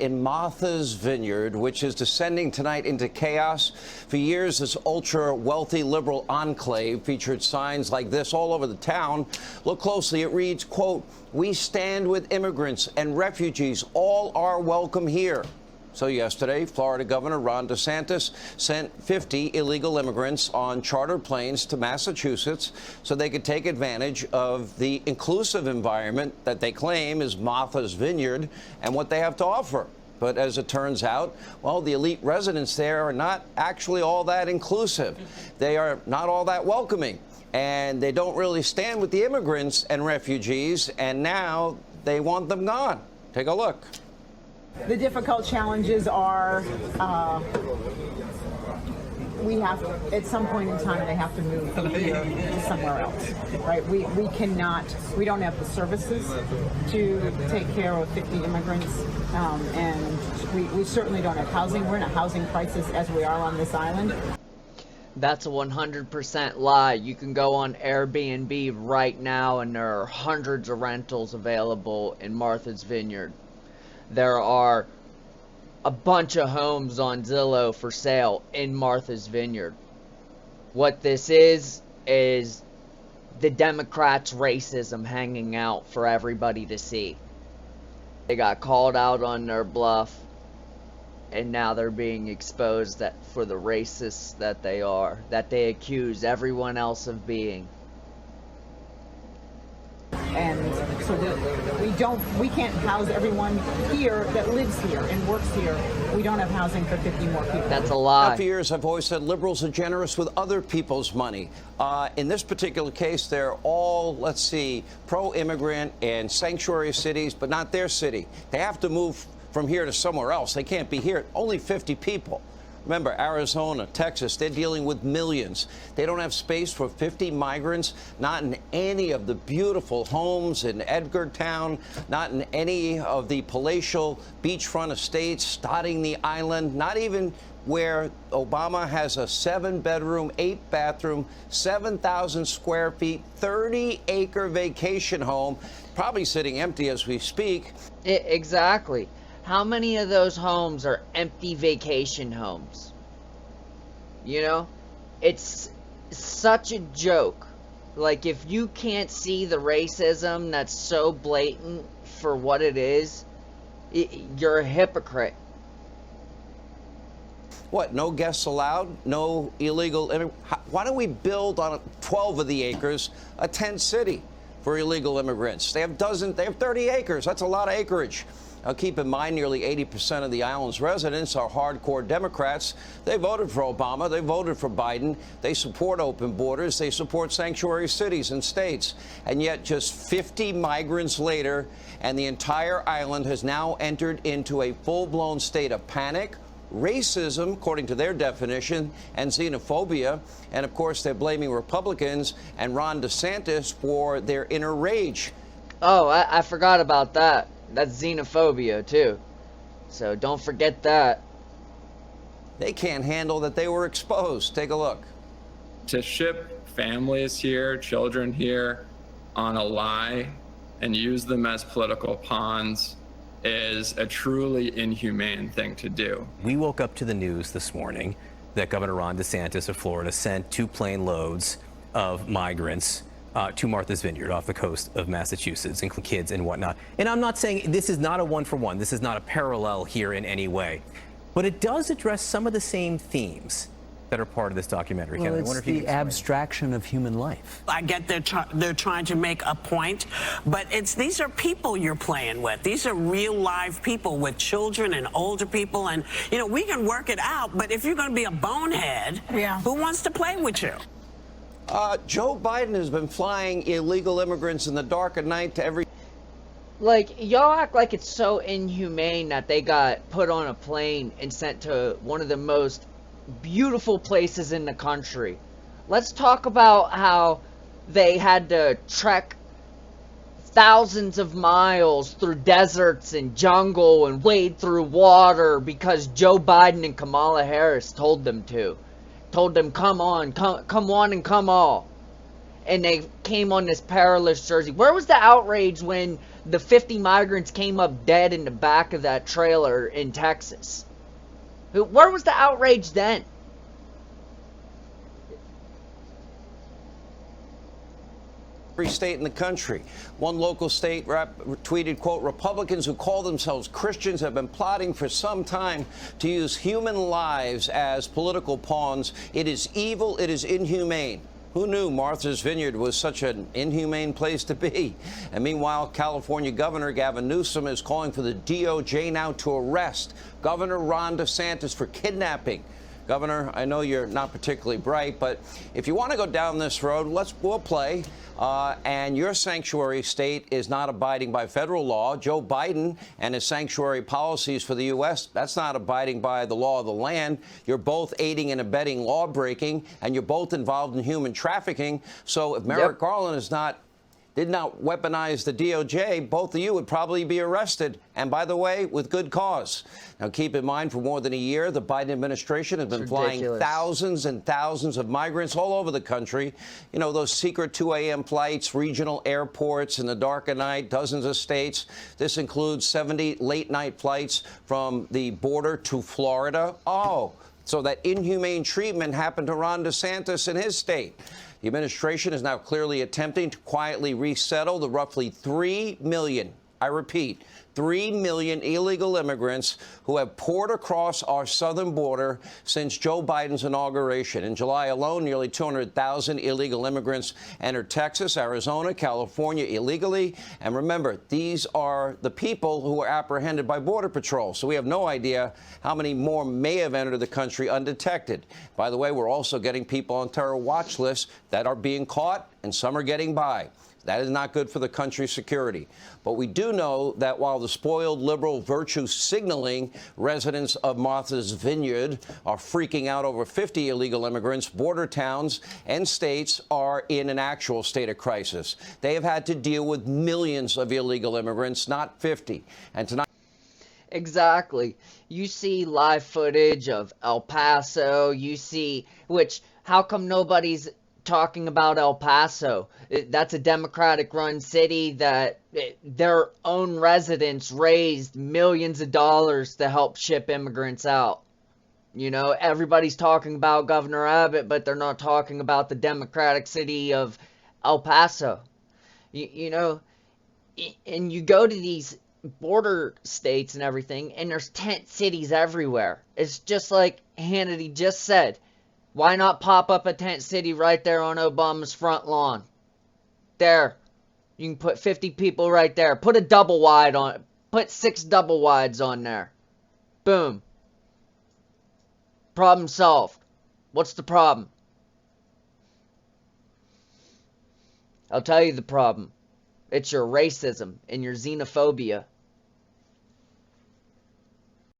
in Martha's Vineyard, which is descending tonight into chaos. For years, this ultra-wealthy liberal enclave featured signs like this all over the town. Look closely. It reads, quote, "We stand with immigrants and refugees. All are welcome here." So yesterday, Florida Governor Ron DeSantis sent 50 illegal immigrants on charter planes to Massachusetts so they could take advantage of the inclusive environment that they claim is Martha's Vineyard and what they have to offer. But as it turns out, well, the elite residents there are not actually all that inclusive. They are not all that welcoming, and they don't really stand with the immigrants and refugees, and now they want them gone. Take a look. The difficult challenges are we have, at some point in time, they have to move from here to somewhere else, right? We don't have the services to take care of 50 immigrants, and we certainly don't have housing. We're in a housing crisis as we are on this island. That's a 100% lie. You can go on Airbnb right now, and there are hundreds of rentals available in Martha's Vineyard. There are a bunch of homes on Zillow for sale in Martha's Vineyard. What this is the Democrats' racism hanging out for everybody to see. They got called out on their bluff, and now they're being exposed for the racists that they are, that they accuse everyone else of being. And so we can't house everyone here that lives here and works here. We don't have housing for 50 more people. That's a lie. For years, I've always said liberals are generous with other people's money. In this particular case, they're all, let's see, pro-immigrant and sanctuary cities, but not their city. They have to move from here to somewhere else. They can't be here. Only 50 people. Remember, Arizona, Texas, they're dealing with millions. They don't have space for 50 migrants, not in any of the beautiful homes in Edgartown, not in any of the palatial beachfront estates dotting the island, not even where Obama has a 7-bedroom, 8-bathroom, 7,000 square feet, 30-acre vacation home, probably sitting empty as we speak. Exactly. How many of those homes are empty vacation homes? You know, it's such a joke. Like, if you can't see the racism that's so blatant for what it is, you're a hypocrite. What, no guests allowed? No illegal? Why don't we build on 12 of the acres a tent city for illegal immigrants? They have 30 acres. That's a lot of acreage. Now, keep in mind, nearly 80% of the island's residents are hardcore Democrats. They voted for Obama. They voted for Biden. They support open borders. They support sanctuary cities and states. And yet, just 50 migrants later, and the entire island has now entered into a full-blown state of panic, racism, according to their definition, and xenophobia. And, of course, they're blaming Republicans and Ron DeSantis for their inner rage. Oh, I forgot about that. That's xenophobia, too. So don't forget that. They can't handle that they were exposed. Take a look. To ship families here, children here, on a lie and use them as political pawns is a truly inhumane thing to do. We woke up to the news this morning that Governor Ron DeSantis of Florida sent 2 plane loads of migrants to Martha's Vineyard off the coast of Massachusetts, including kids and whatnot. And I'm not saying this is not a one-for-one. This is not a parallel here in any way. But it does address some of the same themes that are part of this documentary. Well, Kevin, I it's wonder if you the abstraction of human life. I get they're trying to make a point, but these are people you're playing with. These are real live people with children and older people, and you know, we can work it out, but if you're going to be a bonehead, who wants to play with you? Joe Biden has been flying illegal immigrants in the dark of night to every... Like, y'all act like it's so inhumane that they got put on a plane and sent to one of the most beautiful places in the country. Let's talk about how they had to trek thousands of miles through deserts and jungle and wade through water because Joe Biden and Kamala Harris told them to. Told them, come on, come one and come all. And they came on this perilous journey. Where was the outrage when the 50 migrants came up dead in the back of that trailer in Texas. Where was the outrage then? Every state in the country. One local state rep tweeted, quote, Republicans who call themselves Christians have been plotting for some time to use human lives as political pawns. It is evil. It is inhumane. Who knew Martha's Vineyard was such an inhumane place to be? And meanwhile, California Governor Gavin Newsom is calling for the DOJ now to arrest Governor Ron DeSantis for kidnapping. Governor, I know you're not particularly bright, but if you want to go down this road, we'll play. And your sanctuary state is not abiding by federal law. Joe Biden and his sanctuary policies for the U.S., that's not abiding by the law of the land. You're both aiding and abetting law breaking, and you're both involved in human trafficking. So if Merrick Garland did not weaponize the DOJ, both of you would probably be arrested. And by the way, with good cause. Now, keep in mind, for more than a year, the Biden administration has been flying thousands and thousands of migrants all over the country. You know, those secret 2 a.m. flights, regional airports in the dark of night, dozens of states. This includes 70 late-night flights from the border to Florida. Oh, so that inhumane treatment happened to Ron DeSantis in his state. The administration is now clearly attempting to quietly resettle the roughly 3 million, I repeat, 3 million illegal immigrants who have poured across our southern border since Joe Biden's inauguration. In July alone, nearly 200,000 illegal immigrants entered Texas, Arizona, California illegally. And remember, these are the people who were apprehended by Border Patrol. So we have no idea how many more may have entered the country undetected. By the way, we're also getting people on terror watch lists that are being caught, and some are getting by. That is not good for the country's security. But we do know that while the spoiled liberal virtue signaling residents of Martha's Vineyard are freaking out over 50 illegal immigrants, border towns and states are in an actual state of crisis. They have had to deal with millions of illegal immigrants, not 50. And tonight. Exactly. You see live footage of El Paso. How come nobody's talking about El Paso? That's a Democratic-run city that their own residents raised millions of dollars to help ship immigrants out. You know, everybody's talking about Governor Abbott, but they're not talking about the Democratic city of El Paso. You know, and you go to these border states and everything, and there's tent cities everywhere. It's just like Hannity just said. Why not pop up a tent city right there on Obama's front lawn? There. You can put 50 people right there. Put a double wide on. Put 6 double wides on there. Boom. Problem solved. What's the problem? I'll tell you the problem. It's your racism and your xenophobia.